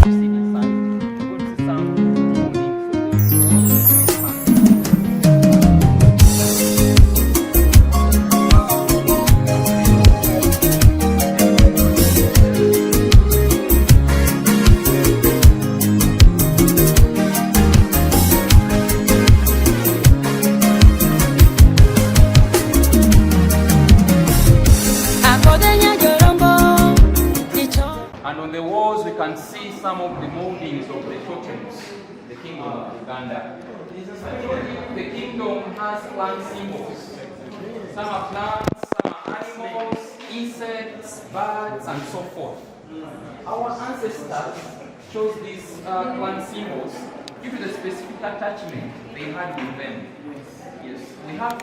proceed inside. We're going to see some and on the walls we can see some of the moldings of the totems, the kingdom of Uganda. The kingdom has plant symbols. Some are plants, some are animals, insects, birds, and so forth. Our ancestors chose these plant symbols due to the specific attachment they had with them. Yes, we have,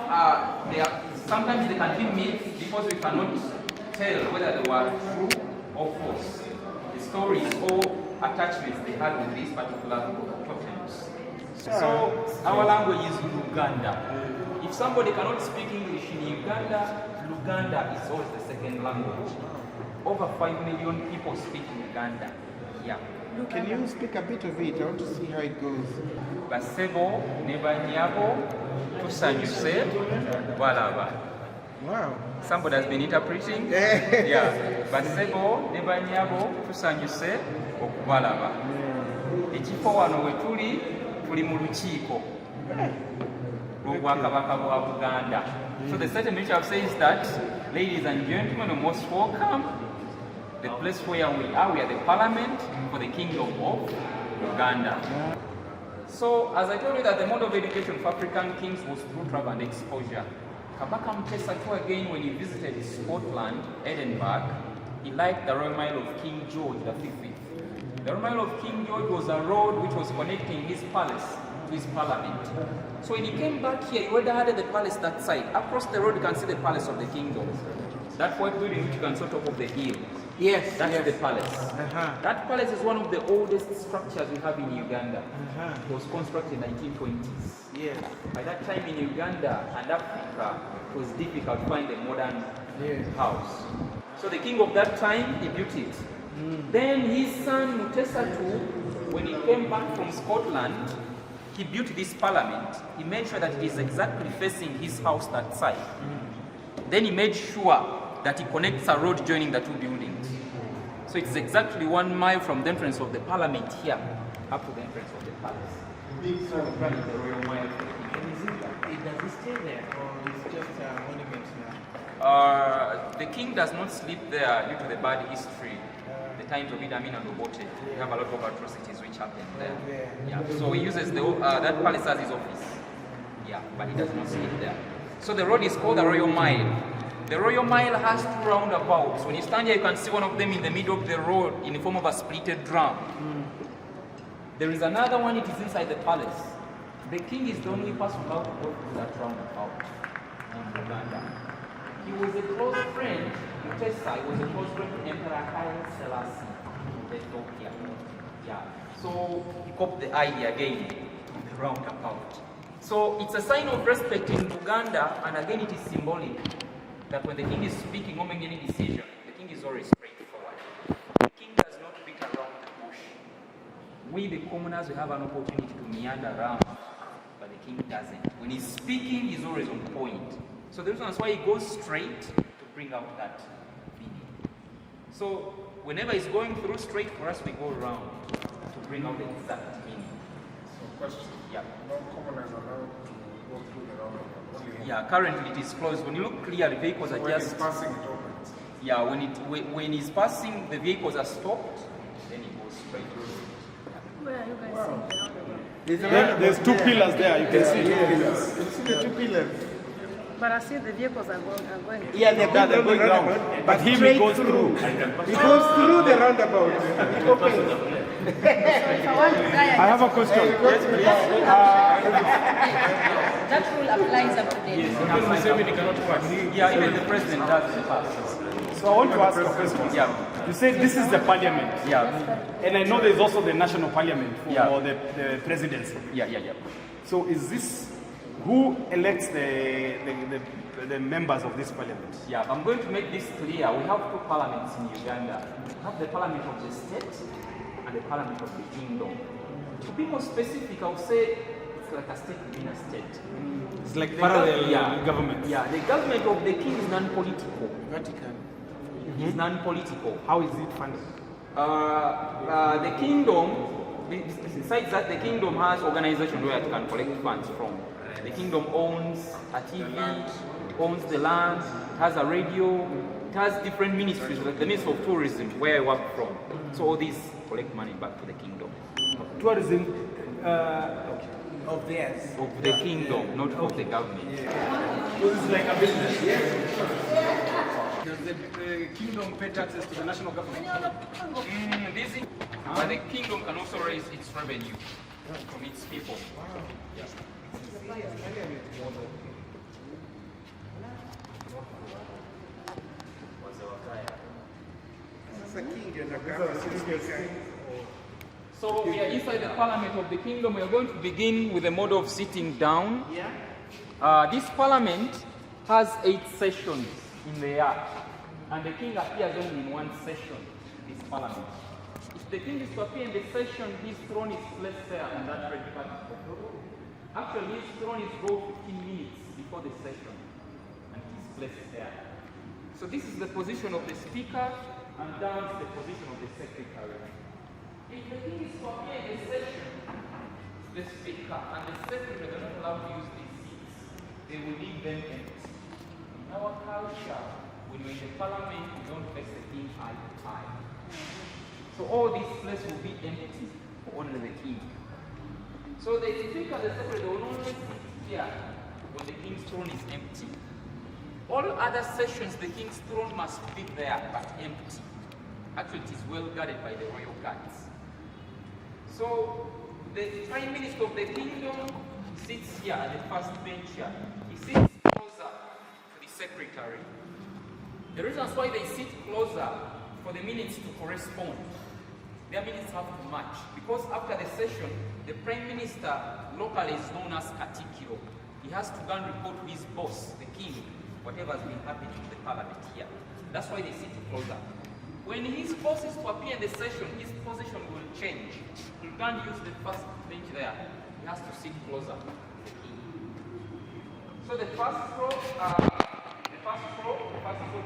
sometimes they can be myths because we cannot tell whether they were true or false. The stories or attachments they had with these particular totems. So our language is Luganda. If somebody cannot speak English in Uganda, Luganda is always the second language. Over 5 million people speak Uganda. Yeah. Can you speak a bit of it? I want to see how it goes. Basebo, Nebanyabo, Tusanyuse, Balaba. Wow. Somebody has been interpreting. Yeah. Basebo, Nebanyabo, Tusanyuse, Okubalaba. Ekifo wano we tuli mu lukiiko lw'Obwakabaka bwa Buganda. So the statement which I've said is that, ladies and gentlemen, you're most welcome. The place where we are the parliament for the kingdom of Uganda. So, as I told you that the mode of education for African kings was through travel and exposure. Kabaka Mutesa II, again, when he visited Scotland, Edinburgh, he liked the Royal Mile of King George V. The Royal Mile of King George was a road which was connecting his palace to his parliament. So when he came back here, he already had the palace that side. Across the road, you can see the palace of the kingdom. That white building which you can see on top of the hill. Yes, that's the palace. That palace is one of the oldest structures we have in Uganda. It was constructed in the 1920s. Yes. By that time in Uganda and Africa, it was difficult to find a modern house. So the king of that time, he built it. Then his son Mutesa II, when he came back from Scotland, he built this parliament. He made sure that it is exactly facing his house that side. Then he made sure that he connects a road joining the two buildings. So it's exactly 1 mile from the entrance of the parliament here up to the entrance of the palace. So we call it the Royal Mile. Does he stay there or is it just a monument now? The king does not sleep there due to the bad history. The times of Idi Amin and Obote, we have a lot of atrocities which happened there. Yeah. So he uses that palace as his office. Yeah, but he does not sleep there. So the road is called the Royal Mile. The Royal Mile has 2 roundabouts. When you stand here, you can see one of them in the middle of the road in the form of a splitted drum. There is another one, it is inside the palace. The king is the only person allowed to go through that roundabout in Uganda. He was a close friend, Mutesa, he was a close friend to Emperor Haile Selassie of Ethiopia. Yeah. So he copied the idea again of the roundabout. So it's a sign of respect in Uganda, and again it is symbolic that when the king is speaking or making any decision, the king is always straightforward. The king does not beat around the bush. We, the commoners, we have an opportunity to meander around, but the king doesn't. When he's speaking, he's always on point. So the reason is why he goes straight to bring out that meaning. So whenever he's going through straight, for us, we go around to bring out the exact meaning. So question. Yeah. Non-commoners are allowed to go through the roundabout. Yeah, currently it is closed. When you look clearly, vehicles are when just... he's passing, it opens. Yeah, when he's passing, the vehicles are stopped, then he goes straight through. Where are you guys seeing? There's 2 pillars there, you can see 2 pillars. You see the 2 pillars? But I see the vehicles are going. Yeah, they're going round. But him, he goes through. He goes through the roundabout. It opens. So if I want to die, I have a question. Yes, please. that rule applies up to date. Yeah, even the president does the pass. So I want to ask a question. Yeah. You say this is the parliament. Yeah. And I know there's also the national parliament for Yeah. the presidency. Yeah. So is this, who elects the members of this parliament? Yeah, I'm going to make this clear. We have 2 parliaments in Uganda. We have the parliament of the state and the parliament of the kingdom. To be more specific, I would say it's like a state within a state. It's like parallel government. Yeah, the government of the king is non-political. Vatican. It's non-political. How is it funded? The kingdom, besides that, the kingdom has organizations where it can collect funds from. The kingdom owns a TV, owns the land, it has a radio, it has different ministries, like the Ministry of Tourism, where I work from. So all these collect money back to the kingdom. Tourism Of theirs. Of the kingdom, not of the government. So it's like a business. Does the kingdom pay taxes to the national government? But the kingdom can also raise its revenue from its people. Yeah. So we are inside the parliament of the kingdom. We are going to begin with a mode of sitting down. This parliament has 8 sessions in the year, and the king appears only in one session, this parliament. If the king is to appear in the session, his throne is placed there on that red carpet. Actually, his throne is brought 15 minutes before the session, and he's placed there. So this is the position of the speaker, and down is the position of the secretary. If the king is to appear in the session, the speaker and the secretary are not allowed to use these seats. They will leave them empty. In our culture, when we're in the parliament, we don't face the king eye to eye. So all this place will be empty for only the king. So the speaker and the secretary will only sit here when the king's throne is empty. All other sessions, the king's throne must be there but empty. Actually, it is well guarded by the royal guards. So the prime minister of the kingdom sits here at the first bench here. He sits closer to the secretary. The reasons why they sit closer for the minutes to correspond. Their minutes have to match. Because after the session, the prime minister locally is known as Katikiro. He has to go and report to his boss, the king, whatever has been happening in the parliament here. That's why they sit closer. When his boss is to appear in the session, his position will change. He can't use the first bench there. He has to sit closer to the king. So the first row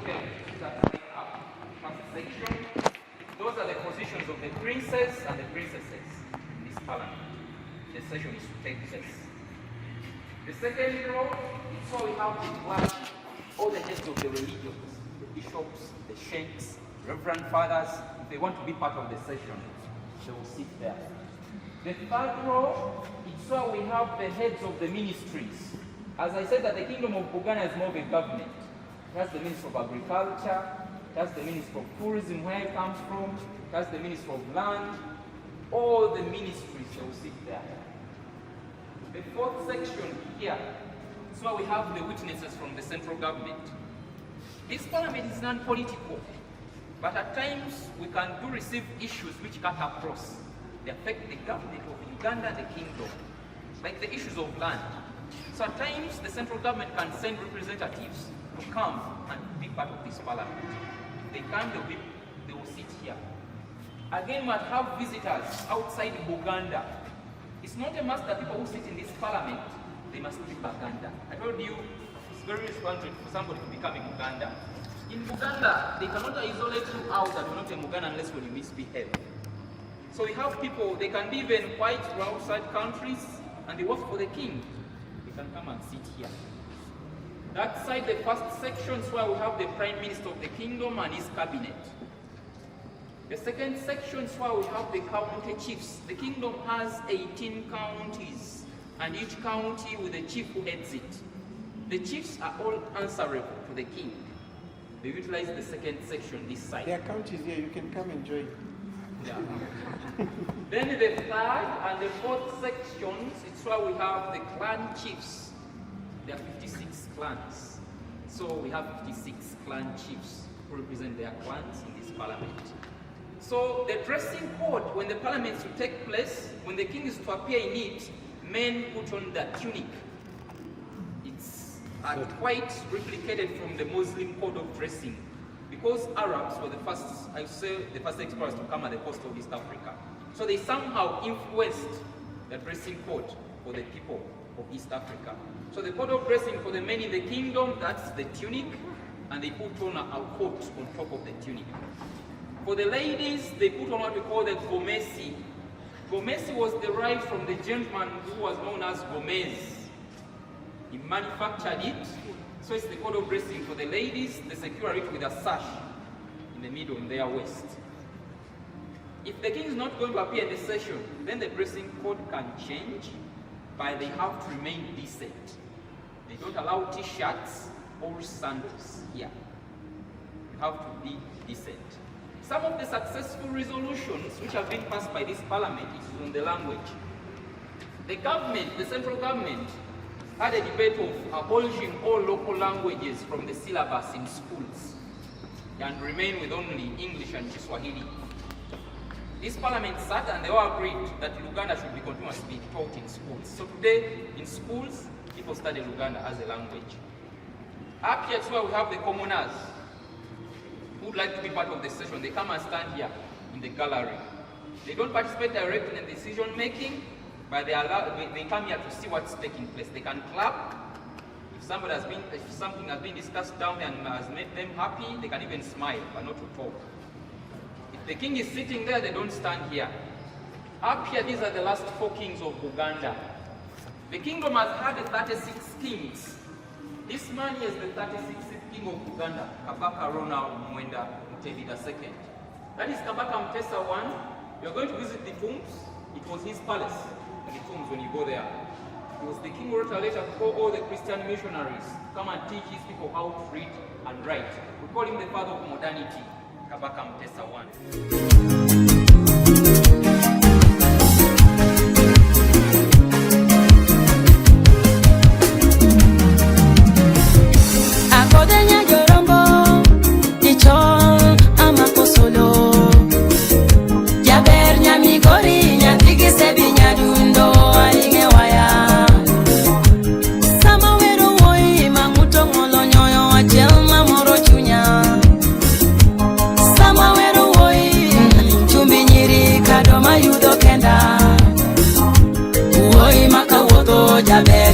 change is that up. First section. Those are the positions of the princes and the princesses in this parliament. The session is to take place. The second row is so we have the clergy, all the heads of the religions, the bishops, the sheikhs, reverend fathers. If they want to be part of the session, they will sit there. The third row is where we have the heads of the ministries. As I said, that the kingdom of Buganda is more of a government. It has the Minister of Agriculture, it has the Minister of Tourism, where it comes from, it has the Minister of Land. All the ministries will sit there. The fourth section here is where we have the witnesses from the central government. This parliament is non-political. But at times, we can do receive issues which cut across. They affect the government of Uganda and the kingdom, like the issues of land. So at times, the central government can send representatives to come and be part of this parliament. They can, they will sit here. Again, we might have visitors outside Buganda. It's not a must that people who sit in this parliament, they must be Buganda. I told you, it's very responsible for somebody to become a Buganda. In Buganda, they cannot isolate you out that you're not a Buganda unless when you misbehave. So we have people, they can be even white from outside countries, and they work for the king. They can come and sit here. That side, the first section is where we have the Prime Minister of the Kingdom and his cabinet. The second section is where we have the county chiefs. The kingdom has 18 counties, and each county with a chief who heads it. The chiefs are all answerable to the king. They utilize the second section this side. There are counties here, you can come and join. Yeah. Then the third and the fourth sections, it's where we have the clan chiefs. There are 56 clans. So we have 56 clan chiefs who represent their clans in this parliament. So the dressing code, when the parliament is to take place, when the king is to appear in it, men put on the tunic. It's quite replicated from the Muslim code of dressing. Because Arabs were the first, I say, the first explorers to come at the coast of East Africa. So they somehow influenced the dressing code for the people of East Africa. So the code of dressing for the men in the kingdom, that's the tunic, and they put on a coat on top of the tunic. For the ladies, they put on what we call the gomesi. Gomesi was derived from the gentleman who was known as Gomez. He manufactured it, so it's the code of dressing for the ladies. They secure it with a sash in the middle in their waist. If the king is not going to appear in the session, then the dressing code can change, but they have to remain decent. They don't allow t-shirts or sandals here. You have to be decent. Some of the successful resolutions which have been passed by this parliament is on the language. The government, the central government, had a debate of abolishing all local languages from the syllabus in schools and remain with only English and Kiswahili. This parliament sat and they all agreed that Luganda should be continuously taught in schools. So today, in schools, people study Luganda as a language. Up here, where we have the commoners who would like to be part of the session. They come and stand here in the gallery. They don't participate directly in the decision making, but they come here to see what's taking place. They can clap. If something has been discussed down there and has made them happy, they can even smile, but not to talk. If the king is sitting there, they don't stand here. Up here, these are the last 4 kings of Uganda. The kingdom has had 36 kings. This man is the 36th king of Uganda, Kabaka Ronald Mwenda Mutebi II. That is Kabaka Mtesa I. You are going to visit the tombs. It was his palace, the tombs when you go there. He was the king who wrote a letter to call all the Christian missionaries to come and teach his people how to read and write. We call him the father of modernity, Kabaka Mtesa I.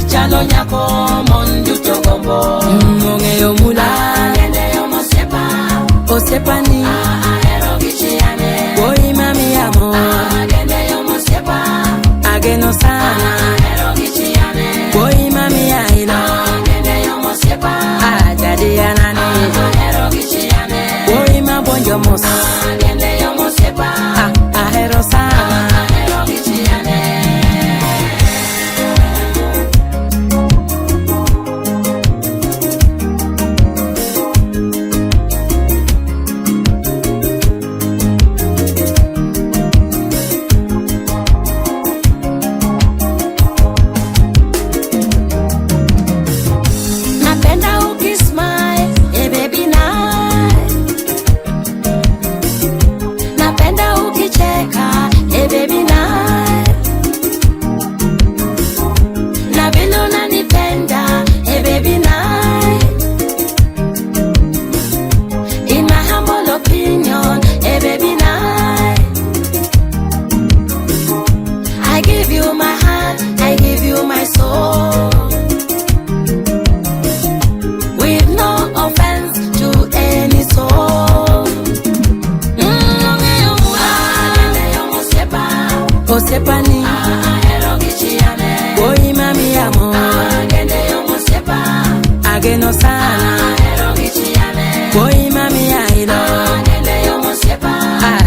Chalo nyako mondu togombo Munge yo mula Gende yo mosepa Osepani Aero gichiane Boy mami amo Gende yo mosepa Ageno sana Aero gichiane Boy mami aino Gende yo mosepa Ajadi anani Aero gichiane Boy mabonjo mos Gende yo mosepa Aero sana Aero gichiane Osepani Aero gichiane Boy mami amo Gende yo mosepa Ageno sana Aero gichiane Boy mami aino Gende yo mosepa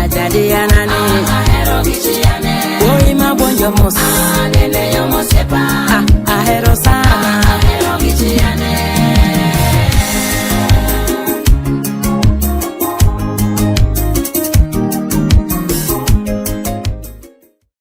Ajadi anani Aero gichiane Boy mabonjo mos